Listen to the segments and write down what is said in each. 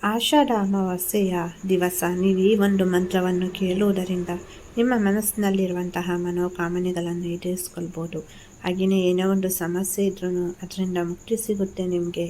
ಆಷಾಢ ಅಮಾವಾಸ್ಯೆಯ ದಿವಸ ನೀವು ಈ ಒಂದು ಮಂತ್ರವನ್ನು ಕೇಳುವುದರಿಂದ ನಿಮ್ಮ ಮನಸ್ಸಿನಲ್ಲಿರುವಂತಹ ಮನೋಕಾಮನೆಗಳನ್ನು ಈಡೇರಿಸ್ಕೊಳ್ಬೋದು. ಹಾಗೆಯೇ ಏನೋ ಒಂದು ಸಮಸ್ಯೆ ಇದ್ರೂ ಅದರಿಂದ ಮುಕ್ತಿ ಸಿಗುತ್ತೆ ನಿಮಗೆ.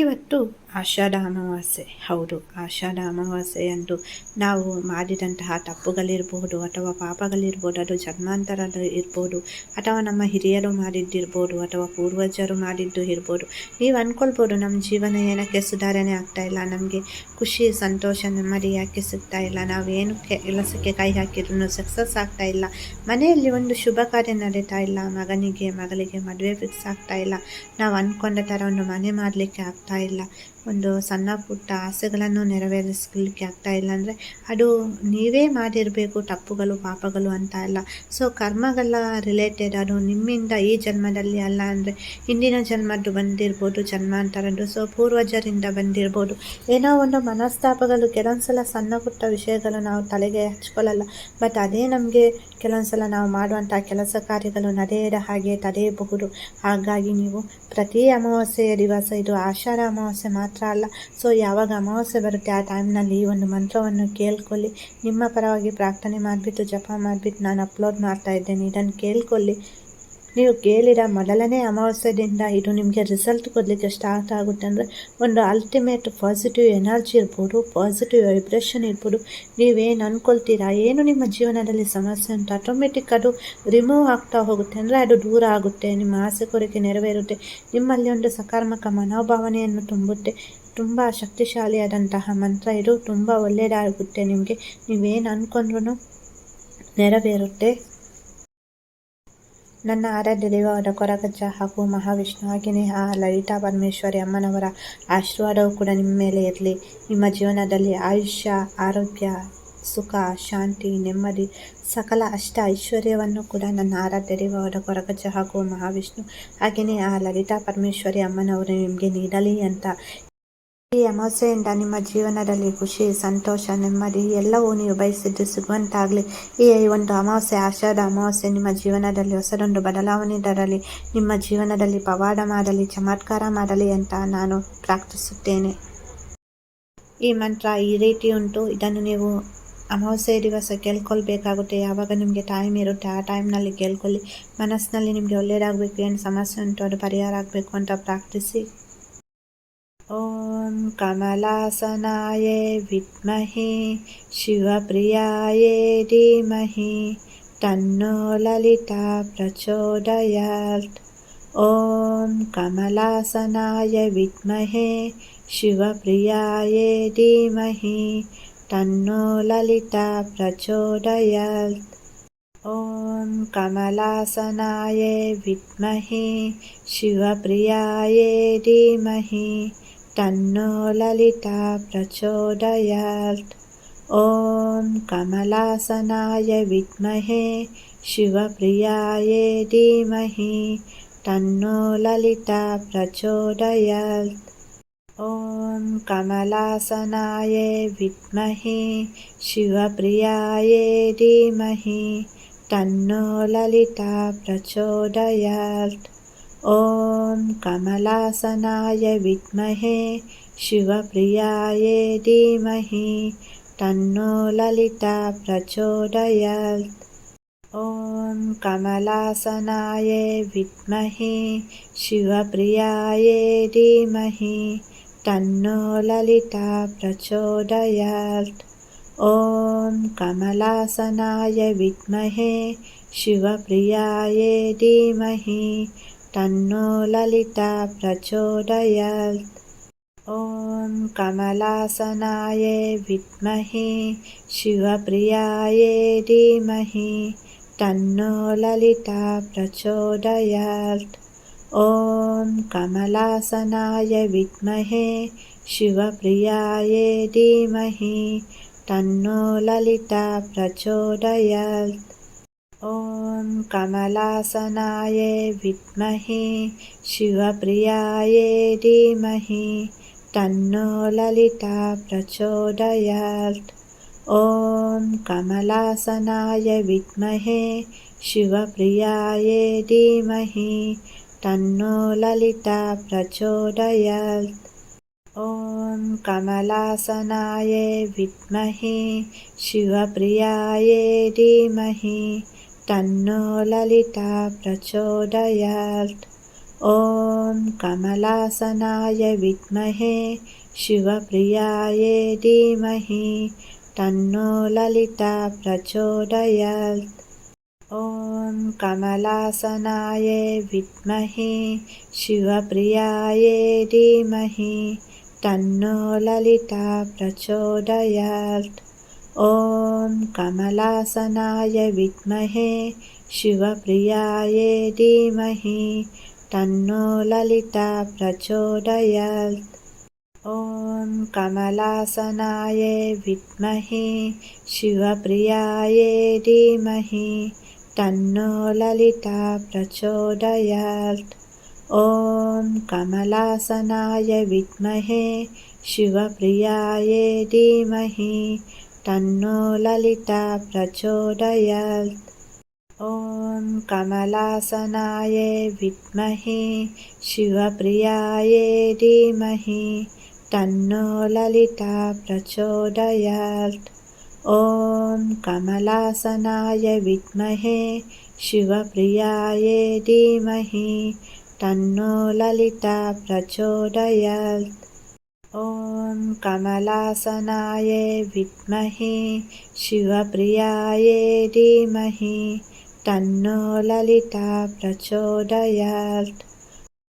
ಇವತ್ತು ಆಷಾಢ ಅಮಾವಾಸ್ಯೆ. ಹೌದು, ಆಷಾಢ ಅಮಾವಾಸ್ಯೆಯಂದು ನಾವು ಮಾಡಿದಂತಹ ತಪ್ಪುಗಳಿರ್ಬೋದು ಅಥವಾ ಪಾಪಗಳಿರ್ಬೋದು, ಅದು ಜನ್ಮಾಂತರದ ಇರ್ಬೋದು ಅಥವಾ ನಮ್ಮ ಹಿರಿಯರು ಮಾಡಿದ್ದಿರ್ಬೋದು ಅಥವಾ ಪೂರ್ವಜರು ಮಾಡಿದ್ದು ಇರ್ಬೋದು. ನೀವು ಅಂದ್ಕೊಳ್ಬೋದು, ನಮ್ಮ ಜೀವನ ಏನಕ್ಕೆ ಸುಧಾರಣೆ ಆಗ್ತಾ ಇಲ್ಲ, ನಮಗೆ ಖುಷಿ ಸಂತೋಷ ನೆಮ್ಮದಿ ಯಾಕೆ ಸಿಗ್ತಾ ಇಲ್ಲ, ನಾವೇನು ಕೆಲಸಕ್ಕೆ ಕೈ ಹಾಕಿದ್ರೂ ಸಕ್ಸಸ್ ಆಗ್ತಾ ಇಲ್ಲ, ಮನೆಯಲ್ಲಿ ಒಂದು ಶುಭ ಕಾರ್ಯ ನಡೀತಾ ಇಲ್ಲ, ಮಗನಿಗೆ ಮಗಳಿಗೆ ಮದುವೆ ಫಿಕ್ಸ್ ಆಗ್ತಾ ಇಲ್ಲ, ನಾವು ಅಂದ್ಕೊಂಡ ಥರ ಒಂದು ಮನೆ ಮಾಡಲಿಕ್ಕೆ ಆಗ್ತಾ ಇಲ್ಲ, ಒಂದು ಸಣ್ಣ ಪುಟ್ಟ ಆಸೆಗಳನ್ನು ನೆರವೇರಿಸಲಿಕ್ಕೆ ಆಗ್ತಾ ಇಲ್ಲ ಅಂದರೆ ಅದು ನೀವೇ ಮಾಡಿರಬೇಕು ತಪ್ಪುಗಳು ಪಾಪಗಳು ಅಂತ ಅಲ್ಲ. ಸೊ ಕರ್ಮಗಳ ರಿಲೇಟೆಡ್, ಅದು ನಿಮ್ಮಿಂದ ಈ ಜನ್ಮದಲ್ಲಿ ಅಲ್ಲ ಅಂದರೆ ಹಿಂದಿನ ಜನ್ಮದ್ದು ಬಂದಿರ್ಬೋದು, ಜನ್ಮಾಂತರದ್ದು, ಸೊ ಪೂರ್ವಜರಿಂದ ಬಂದಿರ್ಬೋದು. ಏನೋ ಒಂದು ಮನಸ್ತಾಪಗಳು, ಕೆಲವೊಂದ್ಸಲ ಸಣ್ಣ ಪುಟ್ಟ ವಿಷಯಗಳು ನಾವು ತಲೆಗೆ ಹಚ್ಕೊಳ್ಳಲ್ಲ, ಬಟ್ ಅದೇ ನಮಗೆ ಕೆಲವೊಂದ್ಸಲ ನಾವು ಮಾಡುವಂಥ ಕೆಲಸ ಕಾರ್ಯಗಳು ನಡೆಯದ ಹಾಗೆ ತಡೆಯಬಹುದು. ಹಾಗಾಗಿ ನೀವು ಪ್ರತಿ ಅಮಾವಾಸ್ಯೆಯ ದಿವಸ, ಇದು ಆಷಾಢ ಅಮಾವಾಸ್ಯೆ ಮಾತ್ರ ಅಲ್ಲ, ಸೊ ಯಾವಾಗ ಅಮಾವಾಸ್ಯೆ ಬರುತ್ತೆ ಆ ಟೈಮ್ನಲ್ಲಿ ಈ ಒಂದು ಮಂತ್ರವನ್ನು ಕೇಳ್ಕೊಳ್ಳಿ. ನಿಮ್ಮ ಪರವಾಗಿ ಪ್ರಾರ್ಥನೆ ಮಾಡಿಬಿಟ್ಟು ಜಪ ಮಾಡಿಬಿಟ್ಟು ನಾನು ಅಪ್ಲೋಡ್ ಮಾಡ್ತಾ ಇದ್ದೇನೆ, ಇದನ್ನು ಕೇಳ್ಕೊಳ್ಳಿ. ನೀವು ಕೇಳಿದ ಮೊದಲನೇ ಅಮಾವಾಸ್ಯೆಯಿಂದ ಇದು ನಿಮಗೆ ರಿಸಲ್ಟ್ ಕೊಡಲಿಕ್ಕೆ ಸ್ಟಾರ್ಟ್ ಆಗುತ್ತೆ. ಅಂದರೆ ಒಂದು ಅಲ್ಟಿಮೇಟ್ ಪಾಸಿಟಿವ್ ಎನರ್ಜಿ ಇರ್ಬೋದು, ಪಾಸಿಟಿವ್ ವೈಬ್ರೇಷನ್ ಇರ್ಬೋದು. ನೀವೇನು ಅಂದ್ಕೊಳ್ತೀರಾ, ಏನು ನಿಮ್ಮ ಜೀವನದಲ್ಲಿ ಸಮಸ್ಯೆ ಉಂಟು, ಆಟೋಮೆಟಿಕ್ ಅದು ರಿಮೂವ್ ಆಗ್ತಾ ಹೋಗುತ್ತೆ. ಅಂದರೆ ಅದು ದೂರ ಆಗುತ್ತೆ, ನಿಮ್ಮ ಆಸೆ ಕೋರಿಕೆ ನೆರವೇರುತ್ತೆ, ನಿಮ್ಮಲ್ಲಿ ಒಂದು ಸಕಾರಾತ್ಮಕ ಮನೋಭಾವನೆಯನ್ನು ತುಂಬುತ್ತೆ. ತುಂಬ ಶಕ್ತಿಶಾಲಿಯಾದಂತಹ ಮಂತ್ರ ಇದು, ತುಂಬ ಒಳ್ಳೆಯದಾಗುತ್ತೆ ನಿಮಗೆ. ನೀವೇನು ಅಂದ್ಕೊಂಡ್ರೂ ನೆರವೇರುತ್ತೆ. ನನ್ನ ಆರಾಧ್ಯ ದೈವವಾದ ಕೊರಗಜ್ಜ ಹಾಗೂ ಮಹಾವಿಷ್ಣು ಹಾಗೆಯೇ ಆ ಲಲಿತಾ ಪರಮೇಶ್ವರಿ ಅಮ್ಮನವರ ಆಶೀರ್ವಾದವು ಕೂಡ ನಿಮ್ಮ ಮೇಲೆ ಇರಲಿ. ನಿಮ್ಮ ಜೀವನದಲ್ಲಿ ಆಯುಷ್ಯ, ಆರೋಗ್ಯ, ಸುಖ, ಶಾಂತಿ, ನೆಮ್ಮದಿ, ಸಕಲ ಅಷ್ಟ ಐಶ್ವರ್ಯವನ್ನು ಕೂಡ ನನ್ನ ಆರಾಧ್ಯ ದೈವವಾದ ಕೊರಗಜ್ಜ ಹಾಗೂ ಮಹಾವಿಷ್ಣು ಹಾಗೆಯೇ ಆ ಲಲಿತಾ ಪರಮೇಶ್ವರಿ ಅಮ್ಮನವರು ನಿಮಗೆ ನೀಡಲಿ ಅಂತ. ಈ ಅಮಾವಾಸ್ಯೆಯಿಂದ ನಿಮ್ಮ ಜೀವನದಲ್ಲಿ ಖುಷಿ, ಸಂತೋಷ, ನೆಮ್ಮದಿ ಎಲ್ಲವೂ ನೀವು ಬಯಸಿದ್ದು ಸಿಗುವಂತಾಗಲಿ. ಈ ಒಂದು ಅಮಾವಾಸ್ಯೆ, ಆಷಾಢ ಅಮಾವಾಸ್ಯೆ ನಿಮ್ಮ ಜೀವನದಲ್ಲಿ ಹೊಸದೊಂದು ಬದಲಾವಣೆ ತರಲಿ, ನಿಮ್ಮ ಜೀವನದಲ್ಲಿ ಪವಾಡ ಮಾಡಲಿ, ಚಮತ್ಕಾರ ಮಾಡಲಿ ಅಂತ ನಾನು ಪ್ರಾರ್ಥಿಸುತ್ತೇನೆ. ಈ ಮಂತ್ರ ಈ ರೀತಿ ಉಂಟು. ಇದನ್ನು ನೀವು ಅಮಾವಾಸ್ಯೆ ದಿವಸ ಕೇಳ್ಕೊಳ್ಬೇಕಾಗುತ್ತೆ. ಯಾವಾಗ ನಿಮಗೆ ಟೈಮ್ ಇರುತ್ತೆ ಆ ಟೈಮ್ನಲ್ಲಿ ಕೇಳ್ಕೊಳ್ಳಿ. ಮನಸ್ಸಿನಲ್ಲಿ ನಿಮಗೆ ಒಳ್ಳೆಯದಾಗಬೇಕು, ಏನು ಸಮಸ್ಯೆ ಉಂಟು ಅದು ಪರಿಹಾರ ಆಗಬೇಕು ಅಂತ ಪ್ರಾರ್ಥಿಸಿ. ಓಂ ಕಮಲಾಸನಾಯ ವಿದ್ಮಹೆ ಶಿವಪ್ರಿಯಾಯ ಧೀಮಹಿ ತನ್ನೋ ಲಲಿತಾ ಪ್ರಚೋದಯಾತ್. ಓಂ ಕಮಲಾಸನಾಯ ವಿದ್ಮಹೆ ಶಿವಪ್ರಿಯಾಯ ಧೀಮಹಿ ತನ್ನೋ ಲಲಿತಾ ಪ್ರಚೋದಯಾತ್. ಓಂ ಕಮಲಾಸನಾಯ ವಿದ್ಮಹೆ ಶಿವಪ್ರಿಯಾಯ ಧೀಮಹಿ ತನ್ನೋ ಲಲಿತಾ ಪ್ರಚೋದಯಾತ್. ಓಂ ಕಮಲಾಸನಾಯ ವಿದ್ಮಹೆ ಶಿವಪ್ರಿಯಾಯ ಧೀಮಹಿ ತನ್ನೋ ಲಲಿತಾ ಪ್ರಚೋದಯಾತ್. ಓಂ ಕಮಲಾಸನಾಯ ವಿದ್ಮಹೆ ಶಿವಪ್ರಿಯಾಯ ಧೀಮಹಿ ತನ್ನೋ ಲಲಿತಾ ಪ್ರಚೋದಯಾತ್. ಓಂ ಕಮಲಾಸನಾಯ ವಿದ್ಮಹೆ ಶಿವಪ್ರಿಯಾಯ ಧೀಮಹಿ ತನ್ನೋ ಲಲಿತಾ ಪ್ರಚೋದಯಾತ್. ಓಂ ಕಮಲಾಸನಾಯ ವಿದ್ಮಹೆ ಶಿವಪ್ರಿಯಾಯ ಧೀಮಹಿ ತನ್ನೋ ಲಲಿತಾ ಪ್ರಚೋದಯಾತ್. ಓಂ ಕಮಲಾಸನಾಯ ವಿದ್ಮಹೆ ಶಿವಪ್ರಿಯಾಯ ಧೀಮಹಿ ತನ್ನೋ ಲಲಿತಾ ಪ್ರಚೋದಯಾತ್. ಓಂ ಕಮಲಾಸನಾಯ ವಿದ್ಮಹೆ ಶಿವಪ್ರಿಯಾಯ ಧೀಮಹಿ ತನ್ನೋ ಲಲಿತಾ ಪ್ರಚೋದಯಾತ್. ಓಂ ಕಮಲಾಸನಾಯ ವಿದ್ಮಹೆ ಶಿವಪ್ರಿಯಾಯ ಧೀಮಹಿ ತನ್ನೋ ಲಲಿತಾ ಪ್ರಚೋದಯಾತ್. ಓಂ ಕಮಲಾಸನಾಯ ವಿದ್ಮಹೆ ಶಿವಪ್ರಿಯಾಯ ಧೀಮಹಿ ತನ್ನೋ ಲಲಿತಾ ಪ್ರಚೋದಯಾತ್. ಓಂ ಕಮಲಾಸನಾಯ ವಿದ್ಮಹೆ ಶಿವಪ್ರಿಯಾಯ ಧೀಮಹಿ ತನ್ನೋ ಲಲಿತಾ ಪ್ರಚೋದಯಾತ್. ॐ कमलासनाय विद्महे शिवप्रियाय धीमहि तन्नो ललिता प्रचोदयात्। ॐ कमलासनाय विद्महे शिवप्रियाय धीमहि तन्नो ललिता प्रचोदयात्। ॐ कमलासनाय विद्महे शिवप्रियाय धीमहि तन्नो ललिता प्रचोदयात्। ॐ कमलासनाय विद्महे शिवप्रियाय धीमहि तन्नो ललिता प्रचोदयात्। ॐ कमलासनाय विद्महे शिवप्रियाय धीमहि तन्नो ललिता प्रचोदयात्। ॐ कमलासनाय विद्महे शिवप्रियाय धीमहि तन्नो ललिता प्रचोदयात्। ॐ कमलासनाय विद्महे शिवप्रियाय धीमहि तन्नो ललिता प्रचोदयात्। ॐ कमलासनाय विद्महे शिवप्रियाय धीमहि तन्नो ललिता प्रचोदयात्। ॐ कमलासनाय विद्महे शिवप्रियाय धीमहि तन्नो ललिता प्रचोदयात्। ॐ कमलासनाय विद्महे शिवप्रियाय धीमहि तन्नो ललिता प्रचोदयात्। ॐ कमलासनाय विद्महे शिवप्रियाय धीमहि ॐ कमलासनाय विद्महे शिवप्रियाय धीमहि तन्नो ललिता प्रचोदयात्। ॐ कमलासनाय विद्महे शिवप्रियाय धीमहि तन्नो ललिता प्रचोदयात्।